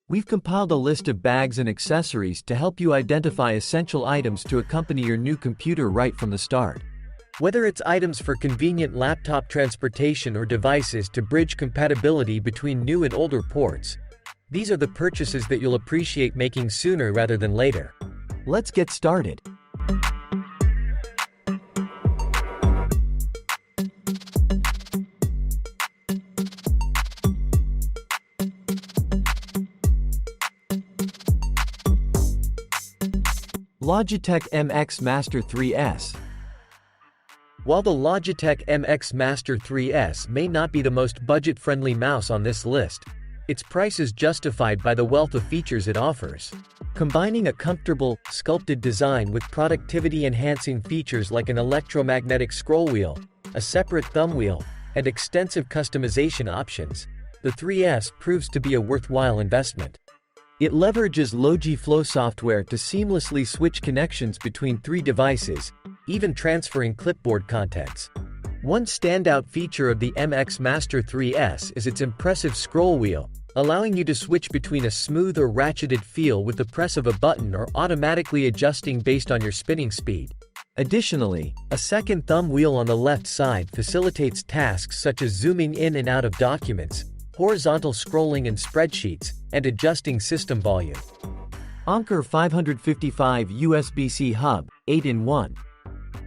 We've compiled a list of bags and accessories to help you identify essential items to accompany your new computer right from the start. Whether it's items for convenient laptop transportation or devices to bridge compatibility between new and older ports, these are the purchases that you'll appreciate making sooner rather than later. Let's get started. Logitech MX Master 3S. While the Logitech MX Master 3S may not be the most budget-friendly mouse on this list, its price is justified by the wealth of features it offers. Combining a comfortable, sculpted design with productivity-enhancing features like an electromagnetic scroll wheel, a separate thumb wheel, and extensive customization options, the 3S proves to be a worthwhile investment. It leverages Logiflow software to seamlessly switch connections between 3 devices, even transferring clipboard contents. One standout feature of the MX Master 3S is its impressive scroll wheel, allowing you to switch between a smooth or ratcheted feel with the press of a button or automatically adjusting based on your spinning speed. Additionally, a second thumb wheel on the left side facilitates tasks such as zooming in and out of documents, horizontal scrolling in spreadsheets, and adjusting system volume. Anker 555 USB-C hub, 8-in-1.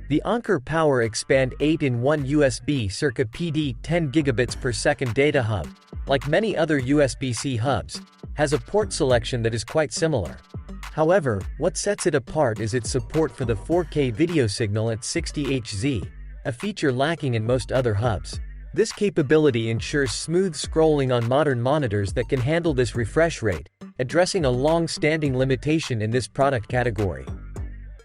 The Anker Power Expand 8-in-1 USB circa PD 10 gigabits per second data hub, like many other USB-C hubs, has a port selection that is quite similar. However, what sets it apart is its support for the 4K video signal at 60 Hz, a feature lacking in most other hubs. This capability ensures smooth scrolling on modern monitors that can handle this refresh rate, addressing a long-standing limitation in this product category.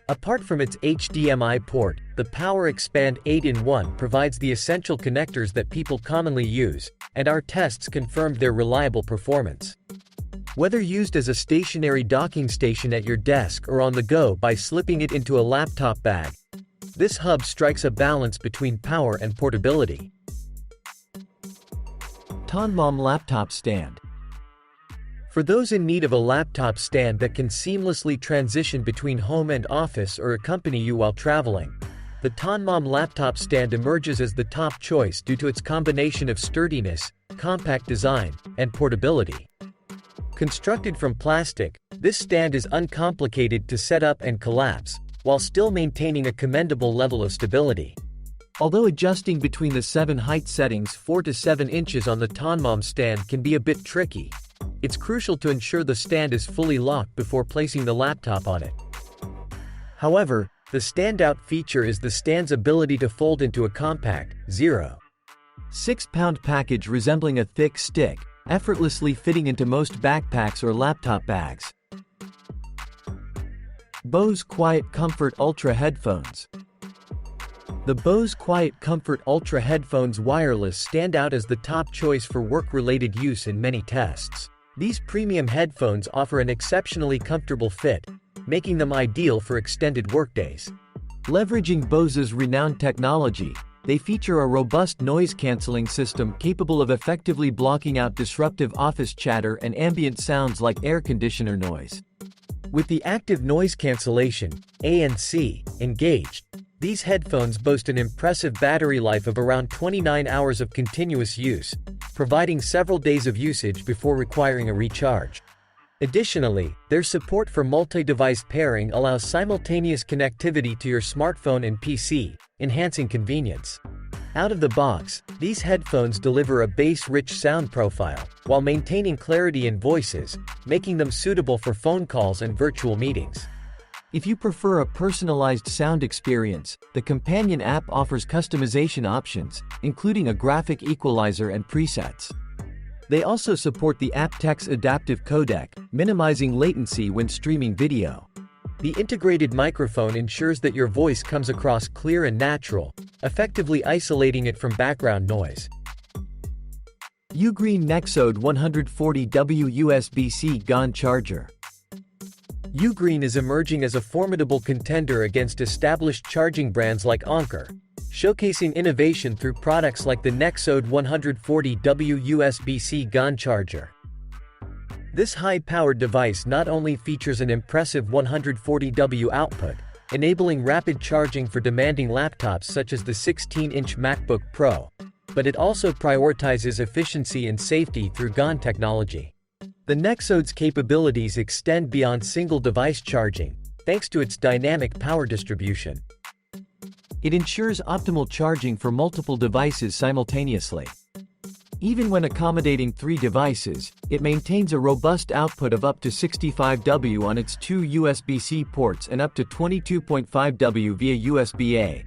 Apart from its HDMI port, the Power Expand 8-in-1 provides the essential connectors that people commonly use, and our tests confirmed their reliable performance. Whether used as a stationary docking station at your desk or on the go by slipping it into a laptop bag, this hub strikes a balance between power and portability. Tonmom Laptop Stand. For those in need of a laptop stand that can seamlessly transition between home and office or accompany you while traveling, the Tonmom Laptop Stand emerges as the top choice due to its combination of sturdiness, compact design, and portability. Constructed from plastic, this stand is uncomplicated to set up and collapse, while still maintaining a commendable level of stability. Although adjusting between the 7 height settings 4 to 7 inches on the Tonmom stand can be a bit tricky, it's crucial to ensure the stand is fully locked before placing the laptop on it. However, the standout feature is the stand's ability to fold into a compact, 0.6 pound package resembling a thick stick, effortlessly fitting into most backpacks or laptop bags. Bose Quiet Comfort Ultra Headphones. The Bose Quiet Comfort Ultra headphones wireless stand out as the top choice for work-related use in many tests. These premium headphones offer an exceptionally comfortable fit, making them ideal for extended workdays. Leveraging Bose's renowned technology, they feature a robust noise-canceling system capable of effectively blocking out disruptive office chatter and ambient sounds like air conditioner noise. With the active noise cancellation, ANC, engaged, these headphones boast an impressive battery life of around 29 hours of continuous use, providing several days of usage before requiring a recharge. Additionally, their support for multi-device pairing allows simultaneous connectivity to your smartphone and PC, enhancing convenience. Out of the box, these headphones deliver a bass-rich sound profile, while maintaining clarity in voices, making them suitable for phone calls and virtual meetings. If you prefer a personalized sound experience, the companion app offers customization options, including a graphic equalizer and presets. They also support the aptX adaptive codec, minimizing latency when streaming video. The integrated microphone ensures that your voice comes across clear and natural, effectively isolating it from background noise. Ugreen Nexode 140W USB-C GAN charger. Ugreen is emerging as a formidable contender against established charging brands like Anker, showcasing innovation through products like the Nexode 140W USB-C GAN charger. This high-powered device not only features an impressive 140W output, enabling rapid charging for demanding laptops such as the 16-inch MacBook Pro, but it also prioritizes efficiency and safety through GaN technology. The Nexode's capabilities extend beyond single-device charging, thanks to its dynamic power distribution. It ensures optimal charging for multiple devices simultaneously. Even when accommodating 3 devices, it maintains a robust output of up to 65W on its 2 USB-C ports and up to 22.5W via USB-A.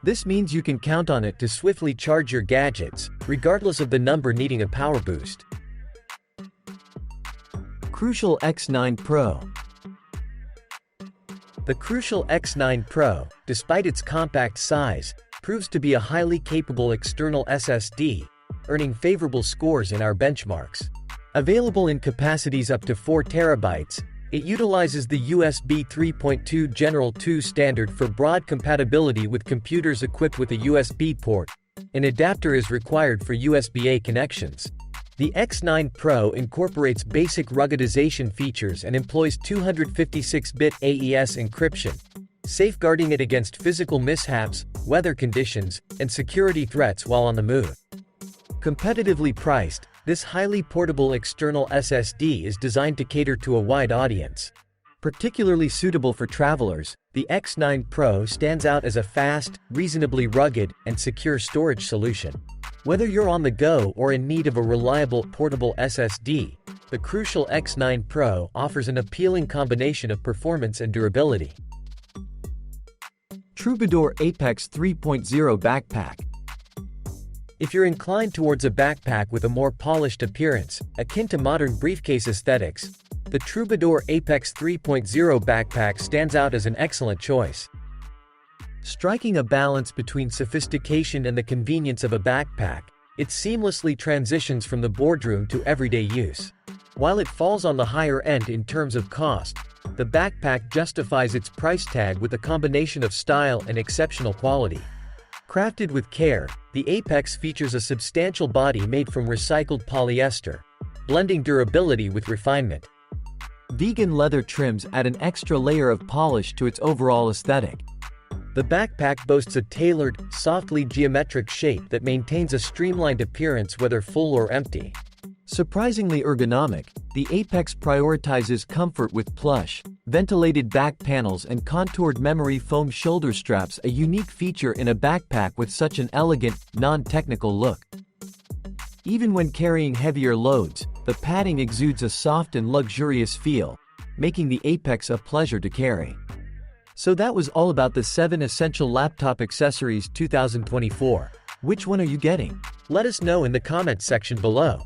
This means you can count on it to swiftly charge your gadgets, regardless of the number needing a power boost. Crucial X9 Pro. The Crucial X9 Pro, despite its compact size, proves to be a highly capable external SSD, earning favorable scores in our benchmarks. Available in capacities up to 4 TB, it utilizes the USB 3.2 General 2 standard for broad compatibility with computers equipped with a USB port. An adapter is required for USB-A connections. The X9 Pro incorporates basic ruggedization features and employs 256-bit AES encryption, safeguarding it against physical mishaps, weather conditions, and security threats while on the move. Competitively priced, this highly portable external SSD is designed to cater to a wide audience. Particularly suitable for travelers, the X9 Pro stands out as a fast, reasonably rugged, and secure storage solution. Whether you're on the go or in need of a reliable portable SSD, the Crucial X9 Pro offers an appealing combination of performance and durability. Troubadour Apex 3.0 Backpack. If you're inclined towards a backpack with a more polished appearance, akin to modern briefcase aesthetics, the Troubadour Apex 3.0 backpack stands out as an excellent choice. Striking a balance between sophistication and the convenience of a backpack, it seamlessly transitions from the boardroom to everyday use. While it falls on the higher end in terms of cost, the backpack justifies its price tag with a combination of style and exceptional quality. Crafted with care, the Apex features a substantial body made from recycled polyester, blending durability with refinement. Vegan leather trims add an extra layer of polish to its overall aesthetic. The backpack boasts a tailored, softly geometric shape that maintains a streamlined appearance whether full or empty. Surprisingly ergonomic, the Apex prioritizes comfort with plush, ventilated back panels and contoured memory foam shoulder straps, a unique feature in a backpack with such an elegant, non-technical look. Even when carrying heavier loads, the padding exudes a soft and luxurious feel, making the Apex a pleasure to carry. So that was all about the 7 essential laptop accessories 2024. Which one are you getting? Let us know in the comments section below.